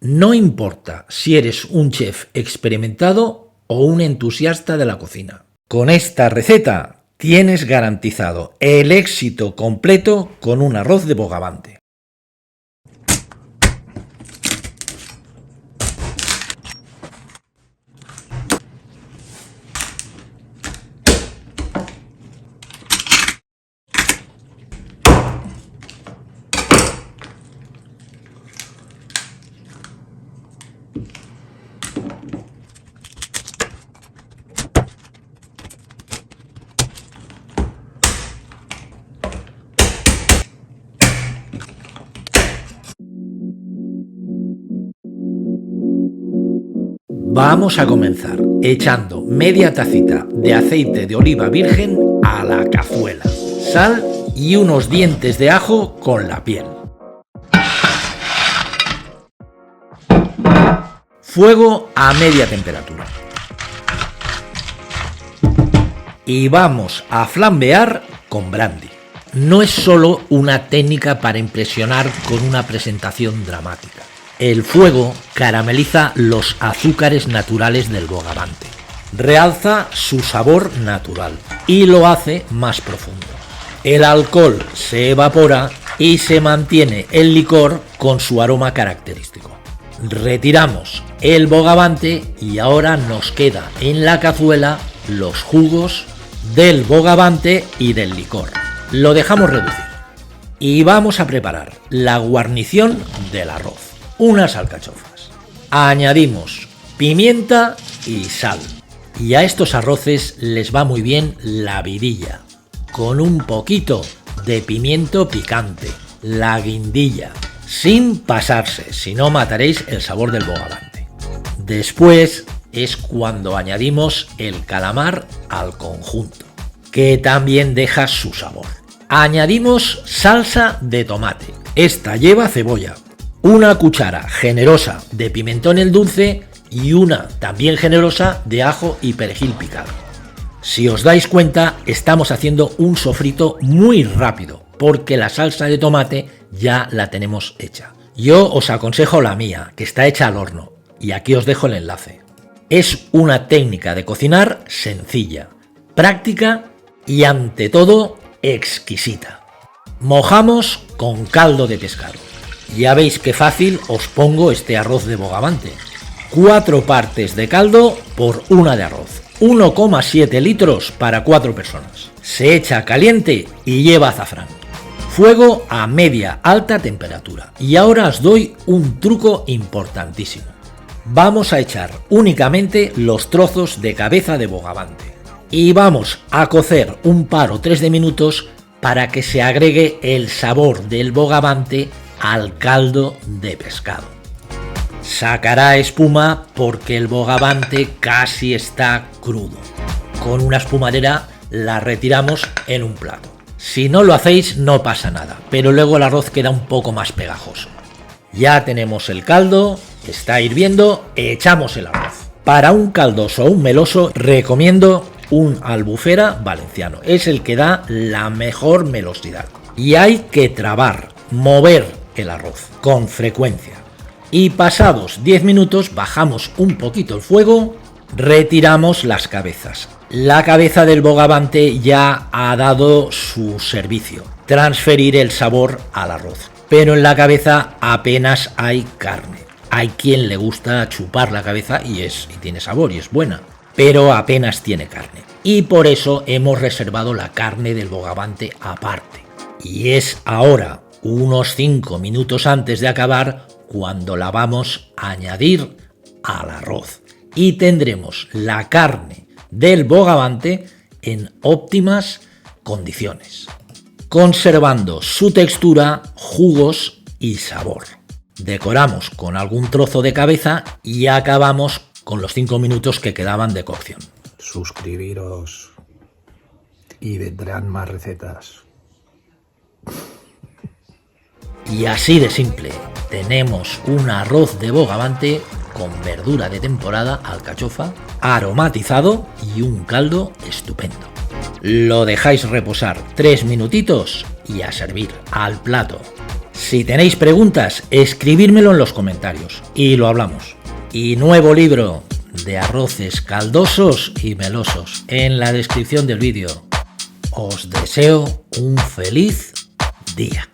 No importa si eres un chef experimentado o un entusiasta de la cocina. Con esta receta tienes garantizado el éxito completo con un arroz de bogavante. Vamos a comenzar echando media tacita de aceite de oliva virgen a la cazuela, sal y unos dientes de ajo con la piel. Fuego a media temperatura. Y vamos a flambear con brandy. No es solo una técnica para impresionar con una presentación dramática. El fuego carameliza los azúcares naturales del bogavante, realza su sabor natural y lo hace más profundo. El alcohol se evapora y se mantiene el licor con su aroma característico. Retiramos el bogavante y ahora nos queda en la cazuela los jugos del bogavante y del licor. Lo dejamos reducir y vamos a preparar la guarnición del arroz. Unas alcachofas. Añadimos pimienta y sal. Y a estos arroces les va muy bien la vidilla, con un poquito de pimiento picante, la guindilla, sin pasarse, si no mataréis el sabor del bogavante. Después es cuando añadimos el calamar al conjunto, que también deja su sabor. Añadimos salsa de tomate. Esta lleva cebolla, una cuchara generosa de pimentón el dulce y una también generosa de ajo y perejil picado. Si os dais cuenta, estamos haciendo un sofrito muy rápido porque la salsa de tomate ya la tenemos hecha. Yo os aconsejo la mía, que está hecha al horno, y aquí os dejo el enlace. Es una técnica de cocinar sencilla, práctica y ante todo exquisita. Mojamos con caldo de pescado. Ya veis qué fácil os pongo este arroz de bogavante. 4 partes de caldo por una de arroz. 1,7 litros para 4 personas. Se echa caliente y lleva azafrán. Fuego a media alta temperatura. Y ahora os doy un truco importantísimo. Vamos a echar únicamente los trozos de cabeza de bogavante. Y vamos a cocer un par o 3 de minutos para que se agregue el sabor del bogavante al caldo de pescado. Sacará espuma porque el bogavante casi está crudo. Con una espumadera la retiramos en un plato. Si no lo hacéis no pasa nada, pero luego el arroz queda un poco más pegajoso. Ya tenemos el caldo, está hirviendo, echamos el arroz. Para un caldoso o un meloso recomiendo un albufera valenciano. Es el que da la mejor melosidad. Y hay que trabar, mover el arroz con frecuencia. Y pasados 10 minutos bajamos un poquito el fuego, retiramos las cabezas. La cabeza del bogavante ya ha dado su servicio, transferir el sabor al arroz. Pero en la cabeza apenas hay carne. Hay quien le gusta chupar la cabeza y tiene sabor y es buena, pero apenas tiene carne. Y por eso hemos reservado la carne del bogavante aparte. Y es ahora, unos 5 minutos antes de acabar, cuando la vamos a añadir al arroz. Y tendremos la carne del bogavante en óptimas condiciones, conservando su textura, jugos y sabor. Decoramos con algún trozo de cabeza y acabamos con los 5 minutos que quedaban de cocción. Suscribiros y vendrán más recetas. Y así de simple, tenemos un arroz de bogavante con verdura de temporada, alcachofa, aromatizado y un caldo estupendo. Lo dejáis reposar 3 minutitos y a servir al plato. Si tenéis preguntas, escribírmelo en los comentarios y lo hablamos. Y nuevo libro de arroces caldosos y melosos en la descripción del vídeo. Os deseo un feliz día.